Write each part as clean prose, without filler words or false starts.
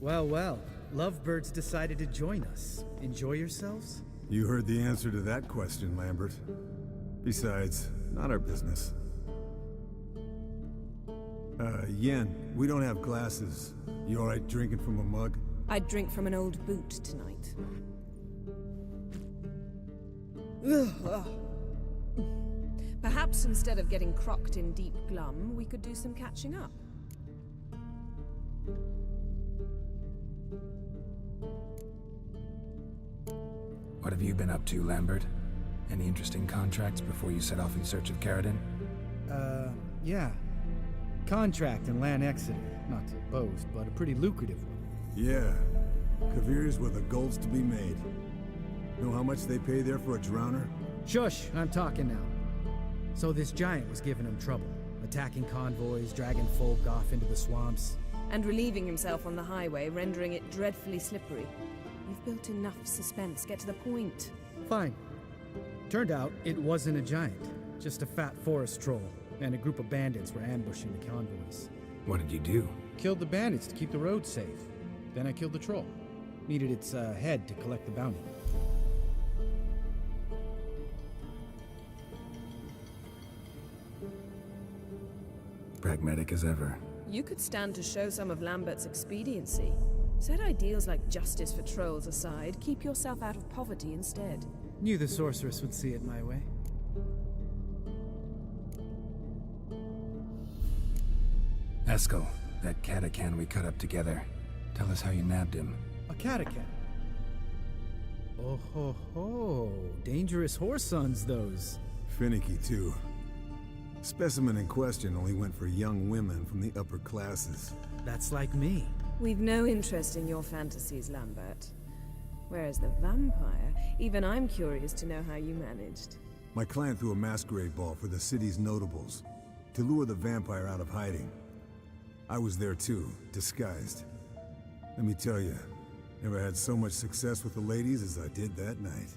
Well, well. Lovebirds decided to join us. Enjoy yourselves? You heard the answer to that question, Lambert. Besides, not our business. Yen, we don't have glasses. You alright drinking from a mug? I'd drink from an old boot tonight. Perhaps instead of getting crocked in deep glum, we could do some catching up. What have you been up to, Lambert? Any interesting contracts before you set off in search of Caradon? Yeah. Contract in Lan Exeter. Not to boast, but a pretty lucrative one. Yeah. Kavir's where the gold's to be made. Know how much they pay there for a drowner? Shush, I'm talking now. So this giant was giving him trouble. Attacking convoys, dragging folk off into the swamps. And relieving himself on the highway, rendering it dreadfully slippery. You've built enough suspense. Get to the point. Fine. Turned out it wasn't a giant. Just a fat forest troll. And a group of bandits were ambushing the convoys. What did you do? Killed the bandits to keep the road safe. Then I killed the troll. Needed its head to collect the bounty. Pragmatic as ever. You could stand to show some of Lambert's expediency. Set ideals like justice for trolls aside, keep yourself out of poverty instead. Knew the sorceress would see it my way. Eskel, that catacan we cut up together. Tell us how you nabbed him. A catacan? Oh ho ho. Dangerous horse sons, those. Finicky, too. Specimen in question only went for young women from the upper classes. That's like me. We've no interest in your fantasies, Lambert. Whereas the vampire, even I'm curious to know how you managed. My client threw a masquerade ball for the city's notables, to lure the vampire out of hiding. I was there too, disguised. Let me tell you, never had so much success with the ladies as I did that night.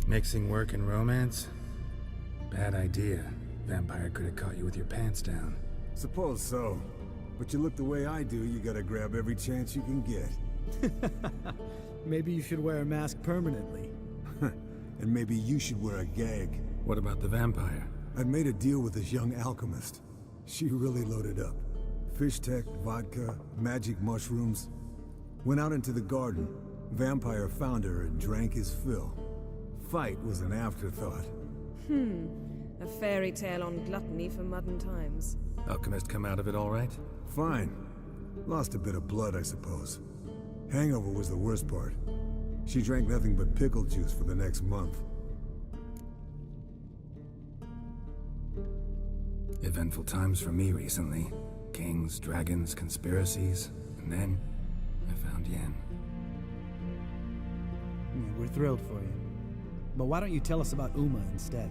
Mixing work and romance? Bad idea. Vampire could have caught you with your pants down. Suppose so. But you look the way I do, you gotta grab every chance you can get. Maybe you should wear a mask permanently. And maybe you should wear a gag. What about the vampire? I'd made a deal with this young alchemist. She really loaded up. Fish tech, vodka, magic mushrooms. Went out into the garden. Vampire found her and drank his fill. Fight was an afterthought. A fairy tale on gluttony for modern times. Alchemist come out of it all right? Fine. Lost a bit of blood, I suppose. Hangover was the worst part. She drank nothing but pickle juice for the next month. Eventful times for me recently. Kings, dragons, conspiracies, and then I found Yen. Yeah, we're thrilled for you. But why don't you tell us about Uma instead?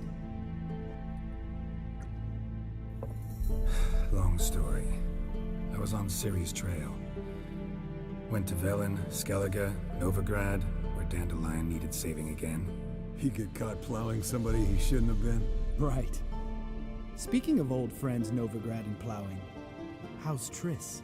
Long story. I was on Ciri's trail. Went to Velen, Skellige, Novigrad, where Dandelion needed saving again. He get caught plowing somebody he shouldn't have been. Right. Speaking of old friends Novigrad and plowing, how's Triss?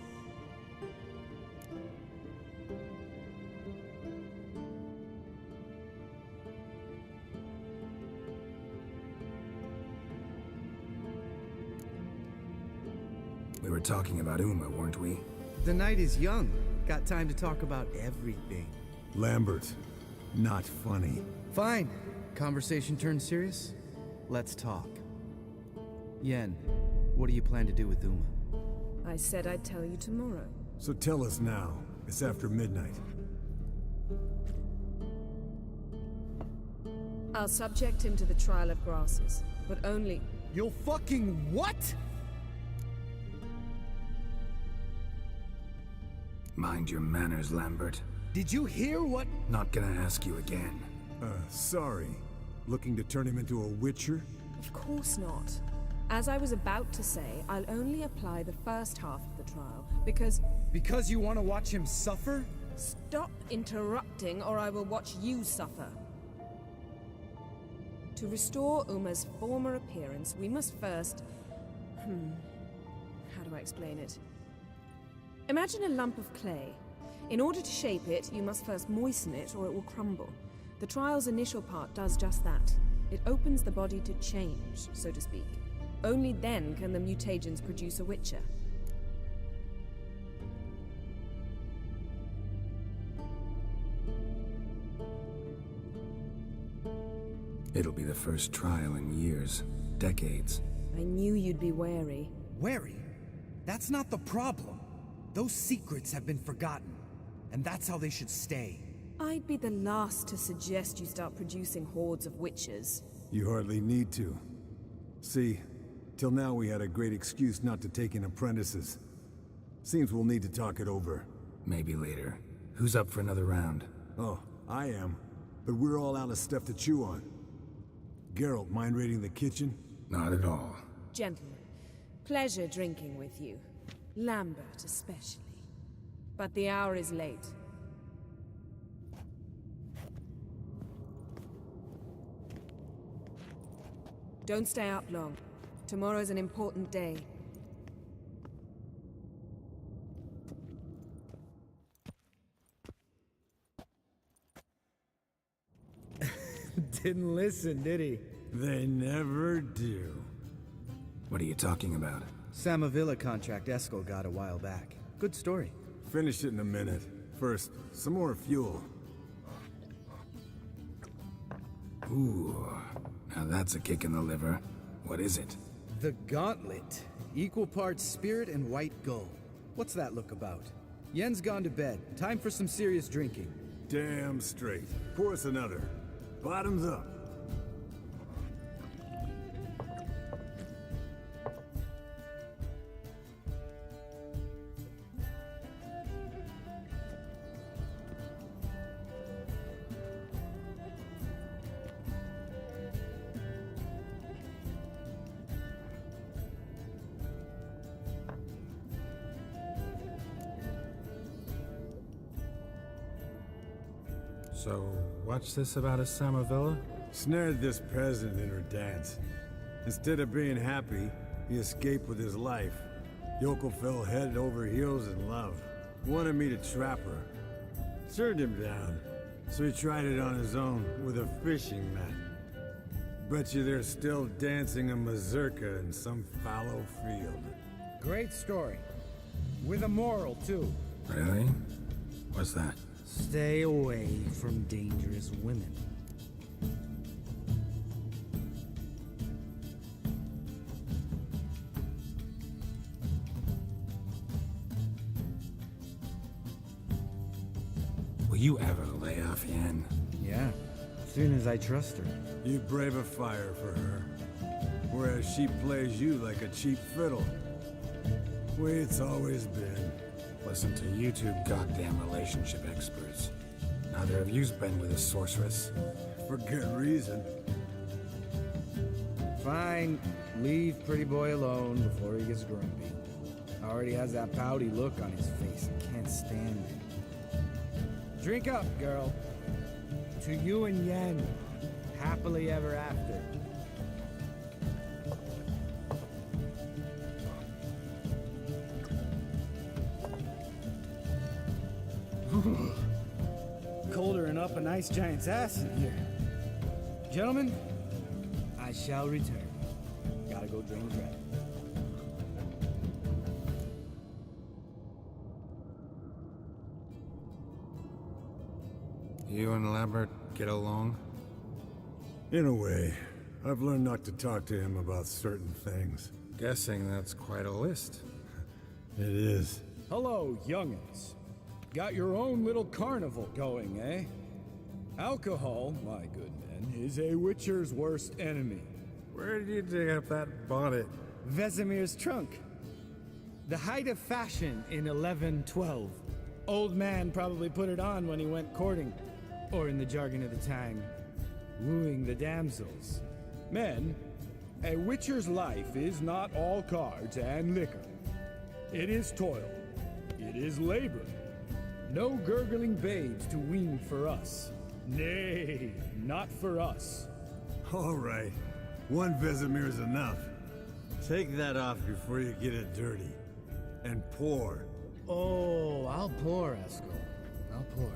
We were talking about Uma, weren't we? The night is young. Got time to talk about everything. Lambert, not funny. Fine. Conversation turned serious? Let's talk. Yen, what do you plan to do with Uma? I said I'd tell you tomorrow. So tell us now. It's after midnight. I'll subject him to the trial of grasses, but only... You'll fucking what? Mind your manners, Lambert. Did you hear what? Not gonna ask you again. Sorry. Looking to turn him into a witcher? Of course not. As I was about to say, I'll only apply the first half of the trial, because... Because you want to watch him suffer? Stop interrupting, or I will watch you suffer. To restore Uma's former appearance, we must first... how do I explain it? Imagine a lump of clay. In order to shape it, you must first moisten it or it will crumble. The trial's initial part does just that. It opens the body to change, so to speak. Only then can the mutagens produce a Witcher. It'll be the first trial in years, decades. I knew you'd be wary. Wary? That's not the problem. Those secrets have been forgotten, and that's how they should stay. I'd be the last to suggest you start producing hordes of witches. You hardly need to. See, till now we had a great excuse not to take in apprentices. Seems we'll need to talk it over. Maybe later. Who's up for another round? Oh, I am. But we're all out of stuff to chew on. Geralt, mind raiding the kitchen? Not at all. Gentlemen, pleasure drinking with you. Lambert especially. But the hour is late. Don't stay up long. Tomorrow's an important day. Didn't listen, did he? They never do. What are you talking about? Samavilla contract Eskel got a while back. Good story. Finish it in a minute. First, some more fuel. Ooh, now that's a kick in the liver. What is it? The Gauntlet. Equal parts spirit and white gull. What's that look about? Yen's gone to bed. Time for some serious drinking. Damn straight. Pour us another. Bottoms up. So, what's this about a Samavilla? Snared this peasant in her dance. Instead of being happy, he escaped with his life. Yokel fell head over heels in love. Wanted me to trap her. Turned him down, so he tried it on his own with a fishing net. Bet you they're still dancing a mazurka in some fallow field. Great story. With a moral, too. Really? What's that? Stay away from dangerous women. Will you ever lay off Yen? Yeah, as soon as I trust her. You brave a fire for her, whereas she plays you like a cheap fiddle. Way it's always been. Listen to you two goddamn relationship experts. Neither of you's been with a sorceress. For good reason. Fine, leave pretty boy alone before he gets grumpy. Already has that pouty look on his face and can't stand it. Drink up, girl. To you and Yen, happily ever after. Colder and up a nice giant's ass in here. Gentlemen, I shall return. Gotta go drain the dragon. You and Lambert get along? In a way. I've learned not to talk to him about certain things. Guessing that's quite a list. It is. Hello, young'uns. Got your own little carnival going, eh? Alcohol, my good men, is a witcher's worst enemy. Where did you dig up that bonnet? Vesemir's trunk. The height of fashion in 1112. Old man probably put it on when he went courting. Or in the jargon of the time, wooing the damsels. Men, a witcher's life is not all cards and liquor. It is toil. It is labor. No gurgling babes to wean for us. Nay, not for us. All right. One Vesemir is enough. Take that off before you get it dirty. And pour. Oh, I'll pour, Eskel. I'll pour.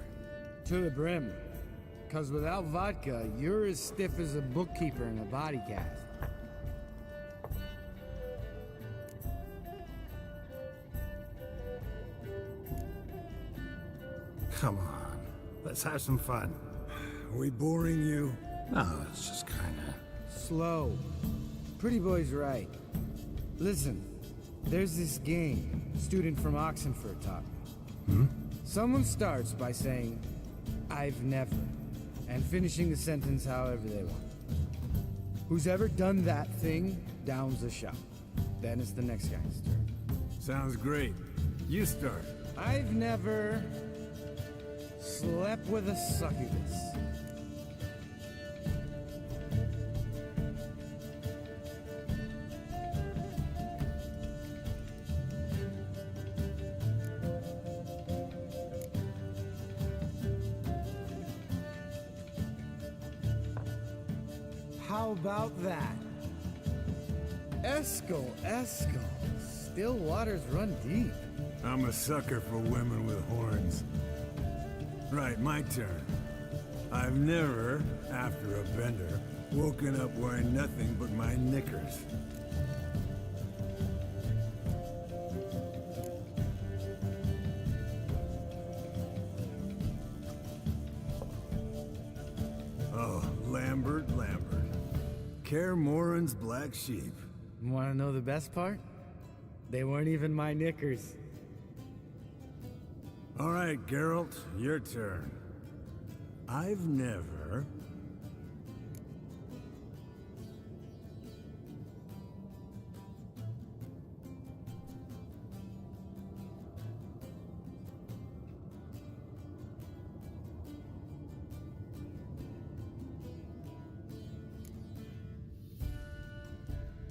To the brim. Cause without vodka, you're as stiff as a bookkeeper in a body cast. Come on, let's have some fun. Are we boring you? No, it's just kinda... Slow. Pretty boy's right. Listen, there's this game student from Oxenford taught me. Someone starts by saying, I've never, and finishing the sentence however they want. Who's ever done that thing downs a shot. Then it's the next guy's turn. Sounds great. You start. I've never slept with a succubus. How about that? Eskel. Still waters run deep. I'm a sucker for women with horns. Right, my turn. I've never, after a bender, woken up wearing nothing but my knickers. Oh, Lambert. Kaer Morhen's black sheep. Want to know the best part? They weren't even my knickers. All right, Geralt, your turn. I've never...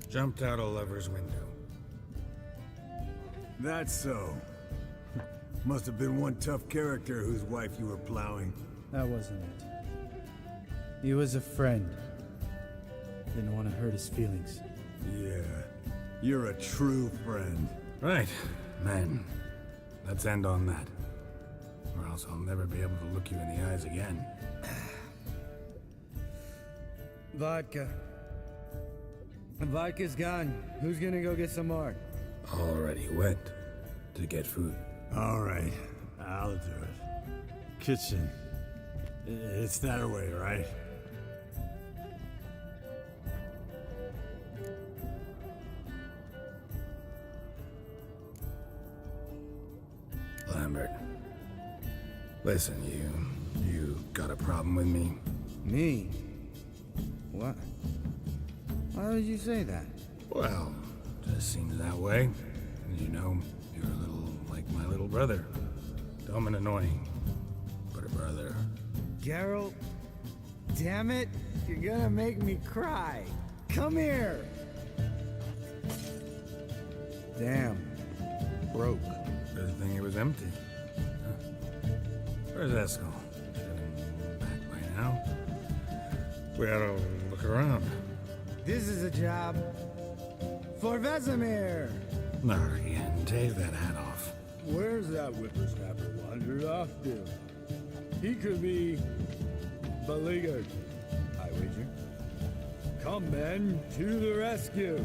Jumped out a lover's window. That's so. Must have been one tough character whose wife you were plowing. That wasn't it. He was a friend. Didn't want to hurt his feelings. Yeah, you're a true friend. Right, men. Let's end on that. Or else I'll never be able to look you in the eyes again. Vodka. Vodka's gone. Who's gonna go get some more? Already went to get food. All right, I'll do it. Kitchen. It's that way, right? Lambert. Listen, you got a problem with me? Me? What? Why would you say that? Well, just seems that way. You know, you're a little like my little brother. Dumb and annoying, but a brother. Geralt, damn it, you're gonna make me cry. Come here. Damn, broke. Good thing it was empty. Huh. Where's Eskel? Should have been back by now. We ought to look around. This is a job for Vesemir. Not again. Take that hat off. Where's that whippersnapper wandered off to? He could be beleaguered, I wager. Come, men, to the rescue.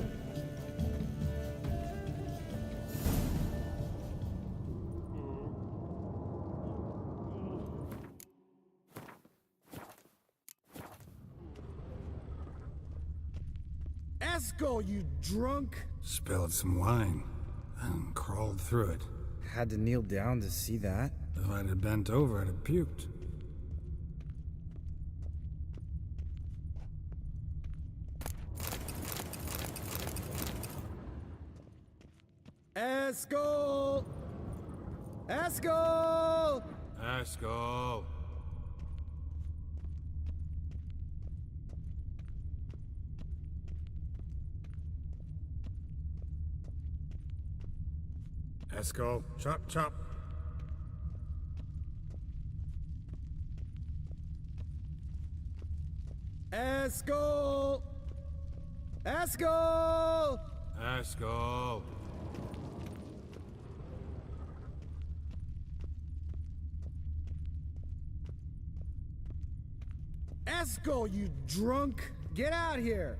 Eskel, you drunk! Spilled some wine and crawled through it. Had to kneel down to see that. If I'd have bent over, I'd have puked. Eskel! Eskel! Eskel! Eskel, chop, chop. Eskel! Escol! Escol! Escol! Escol, you drunk! Get out here!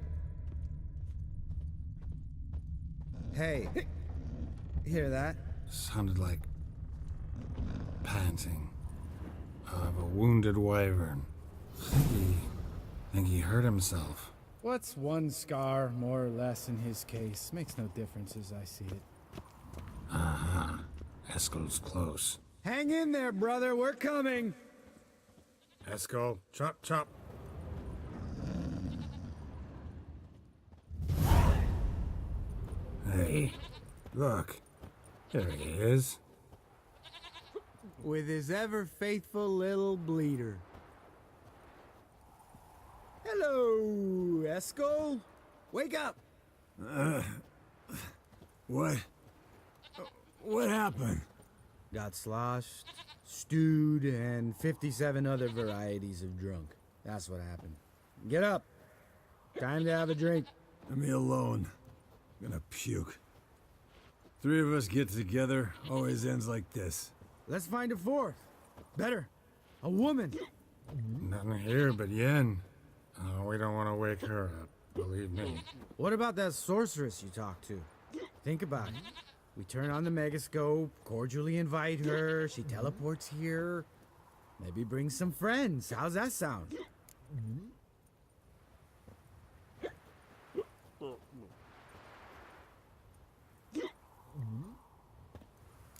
Hey, hear that? Sounded like panting of a wounded wyvern. Think he hurt himself. What's one scar, more or less, in his case? Makes no difference as I see it. Uh-huh. Escol's close. Hang in there, brother. We're coming. Escol, chop, chop. Hey, look. There he is. With his ever-faithful little bleeder. Hello, Escol. Wake up. What? What happened? Got sloshed, stewed, and 57 other varieties of drunk. That's what happened. Get up. Time to have a drink. Leave me alone. I'm gonna puke. Three of us get together, always ends like this. Let's find a fourth. Better. A woman. Nothing here but Yen. We don't want to wake her up, believe me. What about that sorceress you talked to? Think about it. We turn on the megascope, cordially invite her, she teleports here. Maybe bring some friends. How's that sound?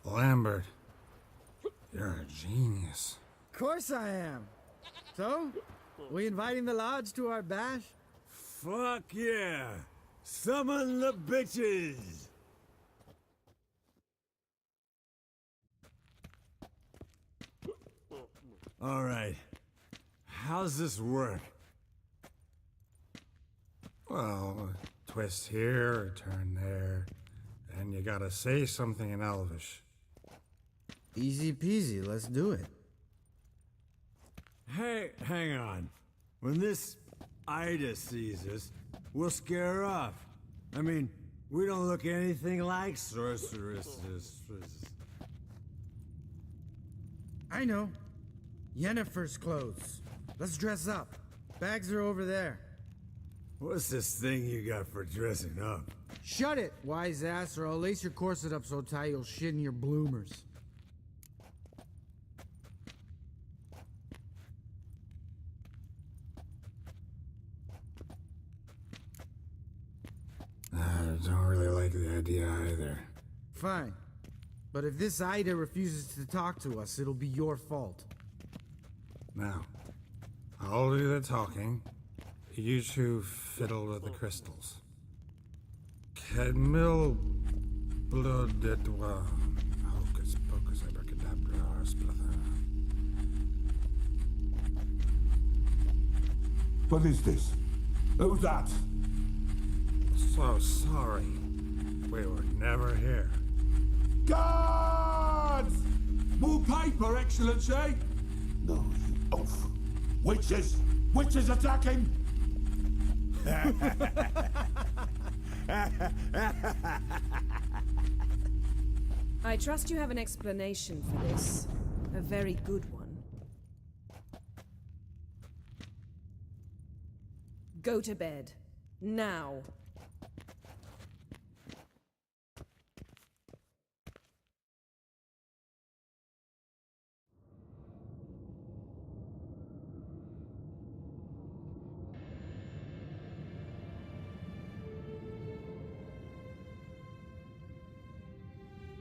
Lambert, you're a genius. Of course I am. So, we inviting the lodge to our bash? Fuck yeah! Summon the bitches! Alright. How's this work? Well, a twist here, a turn there, and you gotta say something in Elvish. Easy peasy, let's do it. Hey, hang on. When this Ida sees us, we'll scare her off. I mean, we don't look anything like sorceresses. I know. Yennefer's clothes. Let's dress up. Bags are over there. What's this thing you got for dressing up? Shut it, wise ass, or I'll lace your corset up so tight you'll shit in your bloomers. I don't really like the idea either. Fine. But if this Ida refuses to talk to us, it'll be your fault. Now, I'll do the talking. You two fiddle with the crystals. Cadmil blood de doigt. Hocus pocus abracadabra splather. What is this? Who's that? So sorry. We were never here. Guards! More paper, Excellency! No, you oaf. Witches! Witches attacking! I trust you have an explanation for this. A very good one. Go to bed. Now.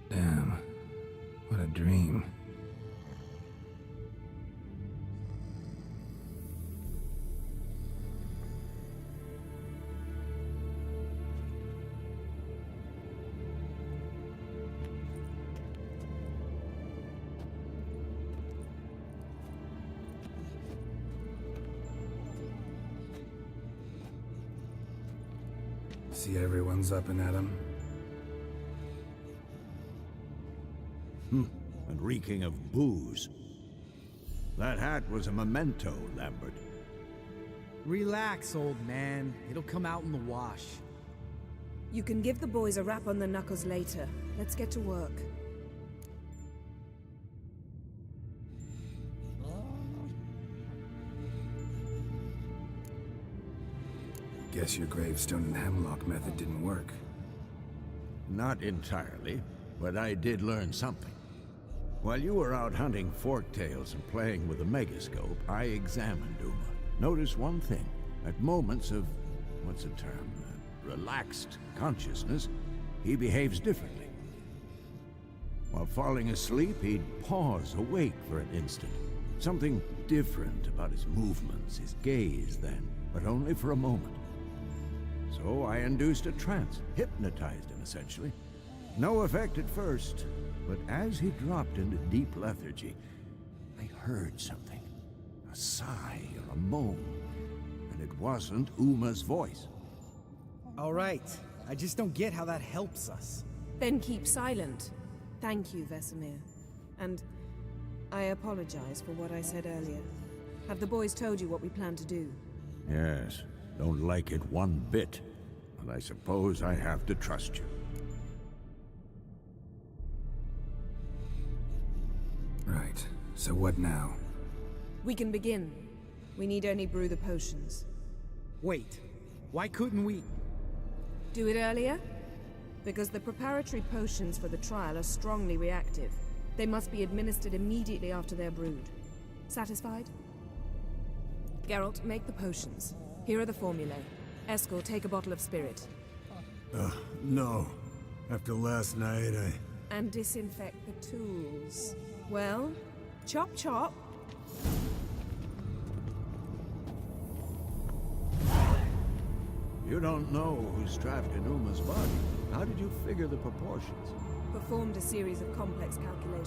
Damn. What a dream. See everyone's up and at 'em. And reeking of booze. That hat was a memento, Lambert. Relax, old man. It'll come out in the wash. You can give the boys a rap on the knuckles later. Let's get to work. Guess your gravestone and hemlock method didn't work. Not entirely, but I did learn something. While you were out hunting forktails and playing with a megascope, I examined Uma. Noticed one thing. At moments of, what's the term, relaxed consciousness, he behaves differently. While falling asleep, he'd pause, awake for an instant. Something different about his movements, his gaze then, but only for a moment. So I induced a trance, hypnotized him essentially. No effect at first, but as he dropped into deep lethargy, I heard something. A sigh or a moan, and it wasn't Uma's voice. All right. I just don't get how that helps us. Then keep silent. Thank you, Vesemir. And I apologize for what I said earlier. Have the boys told you what we plan to do? Yes, don't like it one bit, but I suppose I have to trust you. Right, so what now? We can begin. We need only brew the potions. Wait. Why couldn't we... Do it earlier? Because the preparatory potions for the trial are strongly reactive. They must be administered immediately after they're brewed. Satisfied? Geralt, make the potions. Here are the formulae. Eskel, take a bottle of spirit. No. After last night, And disinfect the tools. Well, chop chop. You don't know who's trapped in Uma's body. How did you figure the proportions? Performed a series of complex calculations.